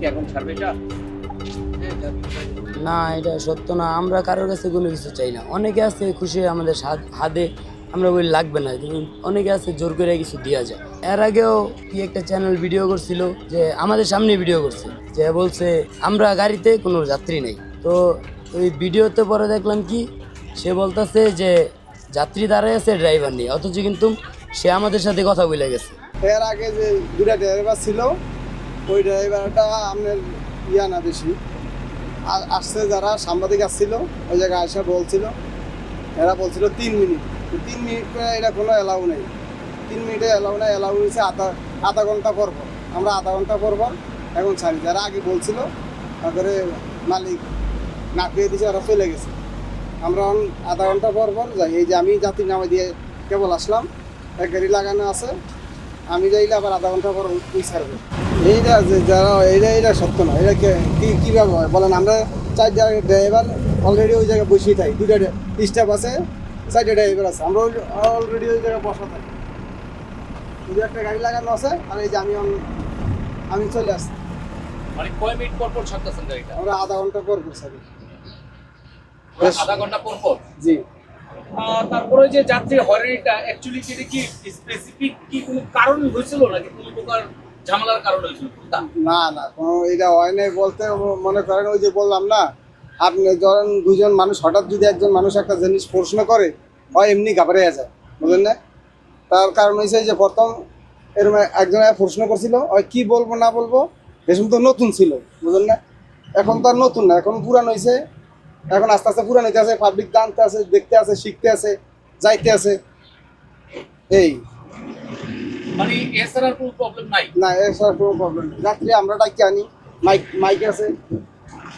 কি এখন ছাড়বে এটা? না, এটা সত্য না। আমরা কারোর কাছে কোনো কিছু চাই না। অনেকে আছে খুশি হয়ে আমাদের হাতে, আমরা বলি লাগবে না, কিন্তু অনেকে আছে জোর করে কিছু দেওয়া যায়। এর আগেও কি একটা চ্যানেল ভিডিও করছিল, যে আমাদের সামনে ভিডিও করছে, যে বলছে আমরা গাড়িতে কোনো যাত্রী নেই। তো ওই ভিডিওতে পরে দেখলাম কি সে বলতেছে যে যাত্রী দাঁড়ায় আছে, ড্রাইভার নেই, অথচ কিন্তু সে আমাদের সাথে কথা বলে গেছে। এর আগে যে দুটা ড্রাইভার ছিল, ওই ড্রাইভারটা আপনার না বেশি আসছে, যারা সাংবাদিক আসছিল ওই জায়গায় আসা বলছিল, এরা বলছিল 3 মিনিট। 3 মিনিট করে এটা কোনো অ্যালাউ নেই। 3 মিনিটে অ্যালাউ নেই, অ্যালাউ হয়েছে আধা ঘন্টা পর পর। আমরা আধা ঘন্টা পর পর এখন ছাড়ি। যারা আগে বলছিল তারপরে মালিক না পেয়ে দিয়েছে, ওরা চলে গেছে। আমরা আধা ঘন্টা পর পর যাই। এই যে আমি যাত্রী নামে দিয়ে কেবল আসলাম, এক গাড়ি লাগানো আছে, আমি যাইলে আবার আধা ঘন্টা পর ওই ছাড়বে। এইটা যে যারা এইটা সত্য না। এটা কীভাবে হয় বলেন? আমরা 4 ড্রাইভার অলরেডি ওই জায়গায় বসেই থাকি। 2টা স্টাফ আছে, 4টা ড্রাইভার আছে, আমরা অলরেডি ওই জায়গায় বসা থাকি। শুধু একটা গাড়ি লাগানো আছে, আর এই যে আমি চলে আসছি। মানে কয় মিনিট পর পর ছাড়তেছেন গাড়িটা? আমরা আধা ঘন্টা পর পর ছাড়ি। আধা ঘন্টা পর পর? জি। তারপরে যে যাত্রী হয়রানিটা অ্যাকচুয়ালি কি স্পেসিফিক কি কোনো কারণ হয়েছিল নাকি কোনো প্রকার ঝামেলার কারণ হয়েছিল? না না, কোনো এটা হয় নাই বলতে মনে করেন ওই যে বললাম না, আপনি ধরেন দুজন মানুষ, হঠাৎ যদি একজন মানুষ একটা জিনিস প্রশ্ন করে, হয় এমনি ঘাবড়ে যায়, বুঝলেন না? তার কারণ হয়েছে যে প্রথম এরকম একজন প্রশ্ন করছিল, ওই কি বলবো না বলবো, এসব তো নতুন ছিল, বুঝলেন না? এখন তো আর নতুন না, এখন পুরান হয়েছে। এখন আস্তে আস্তে পুরান হইতে আছে, পাবলিক জানতে আছে, দেখতে আছে, শিখতে আছে, যাইতে আছে। এই মানে এছাড়ার কোনো প্রবলেম নাই? না, এছাড়া কোনো প্রবলেম নেই। যাত্রী আমরা ডাকি আনি, মাইক আছে,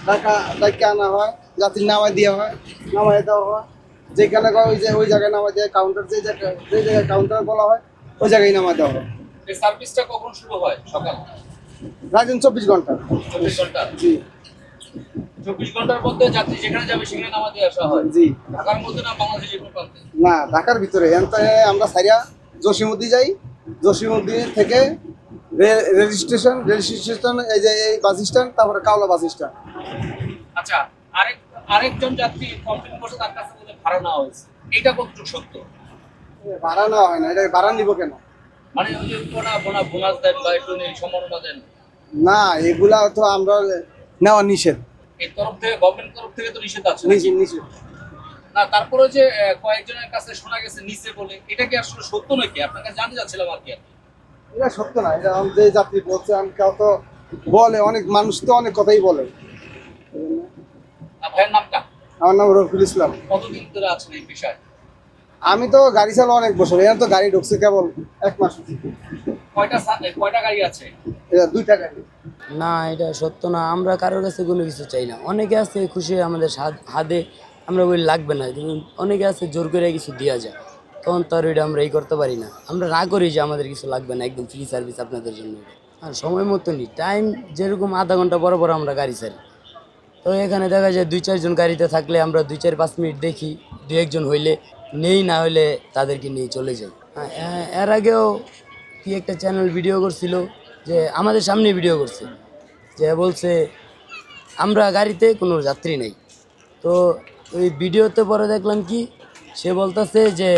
ডাকা আনা হয়, যাত্রী নামাই দেওয়া হয়, নামাই দেওয়া হয়। যেখানে ওই জায়গায় নামাই দেওয়া, কাউন্টার যে জায়গায় কাউন্টার বলা হয়, ওই জায়গায় নামাই দেওয়া হয়। এই সার্ভিসটা কখন শুরু হয়? সকাল? রাখেন 24 ঘন্টা। 24 ঘন্টা? জি। 24 ঘন্টার মধ্যে যাত্রী যেখানে যাবে সেখানে নামা দিয়ে আসা হয়? জি। ঢাকার মধ্যে না বাংলাদেশের কোনো প্রান্তে? না, ঢাকার ভিতরে। আমরা সাইরা জসিমউদ্দিন যাই, জসিমউদ্দিন থেকে রেল স্টেশন, এই যে এই বাস স্ট্যান্ড, তারপরে কাওলা বাস স্ট্যান্ড। আচ্ছা, আরেকজন যাত্রী কমপ্লেইন করছে তার কাছে বলে ভাড়া নেওয়া হয়েছে, এটা কতটুকু সত্য? ভাড়া নেওয়া হয় না, এটা ভাড়া নিব কেন? মানে ওই যে বোনাস দেন বা একটু সম্মাননা দেন, না, এগুলা তো আমরা নেওয়া নিষেধ। এই তরফ থেকে, গভর্নমেন্ট তরফ থেকে তো নিষেধ আছে। নিষেধ। না, তারপরে যে কয়েকজনের কাছে শোনা গেছে নিচে বলে, এটা কি আসলে সত্য নাকি? আপনাকে জানতে যাচ্ছিলাম আর কি। এটা সত্য না। এটা যে যাত্রী বলছে, আমি কেউ তো বলে, অনেক মানুষ তো অনেক কথাই বলে। ভাইয়ের নামটা? আমার নাম রফিকুল ইসলাম। কতদিন ধরে আছেন এই পেশায়? আমি তো গাড়ি চালা অনেক বছর, এখানে তো গাড়ি ঢুকছে কেবল 1 মাস। কয়টা গাড়ি আছে? এটা 2টা গাড়ি। না, এটা সত্য না। আমরা কারোর কাছে কোনো কিছু চাই না। অনেকে আছে খুশি হয়ে আমাদের হাতে, আমরা বলি লাগবে না, কিন্তু অনেকে আছে জোর করে কিছু দেওয়া যায়, তখন তো আর ওইটা আমরা করতে পারি না। আমরা না করি যে আমাদের কিছু লাগবে না, একদম ফ্রি সার্ভিস আপনাদের জন্য। আর সময় মতো নিই, টাইম যেরকম আধা ঘন্টা পর পর আমরা গাড়ি ছাড়ি। তো এখানে দেখা যায় 2-4 জন গাড়িতে থাকলে আমরা 2-4-5 মিনিট দেখি, 2-1 জন হইলে নেই, না হইলে তাদেরকে নিয়ে চলে যাই। এর আগেও কি একটা চ্যানেল ভিডিও করছিল, যে আমাদের সামনে ভিডিও করছে, যে বলছে আমরা গাড়িতে কোনো যাত্রী নেই। তো ওই ভিডিওতে পরে দেখলাম কি সে বলতেছে যে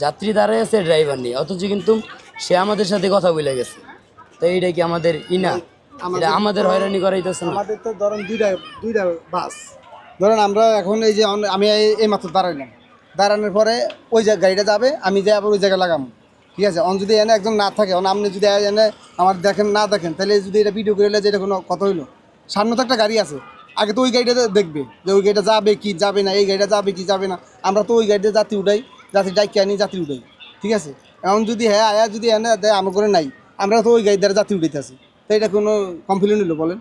যাত্রী দাঁড়ায় আছে, ড্রাইভার নেই, অথচ কিন্তু সে আমাদের সাথে কথা বলে গেছে। তো এইটা কি আমাদের এটা আমাদের হয়রানি করাইতেছে না? আমাদের তো ধরেন দুইটা বাস। ধরেন আমরা এখন এই যে আমি এই মাত্র দাঁড়াইলাম, দাঁড়ানোর পরে ওই যে গাড়িটা যাবে, আমি যাই আবার ওই জায়গায় লাগাম, ঠিক আছে? যদি এনে একজন না থাকে, আপনি যদি এনে আমার না দেখেন, তাহলে যদি এটা ভিডিও করে যে এটা কোনো কথা হইলো? সামনে তো একটা গাড়ি আছে, আগে তো ওই গাড়িটা দেখবে যে ওই গাড়িটা যাবে কি যাবে না, এই গাড়িটা যাবে কি যাবে না। আমরা তো ওই গাড়িতে যাত্রী উঠাই, যাত্রী ডাইকে আনি, যাত্রী উঠাই, ঠিক আছে? এখন যদি হ্যাঁ আয়া যদি এনে দেয়, আমার করে নাই, আমরা তো ওই গাড়ি দ্বারা যাত্রী উঠাইতে আছি, তো এটা কোনো কমপ্লেন হইলো বলেন?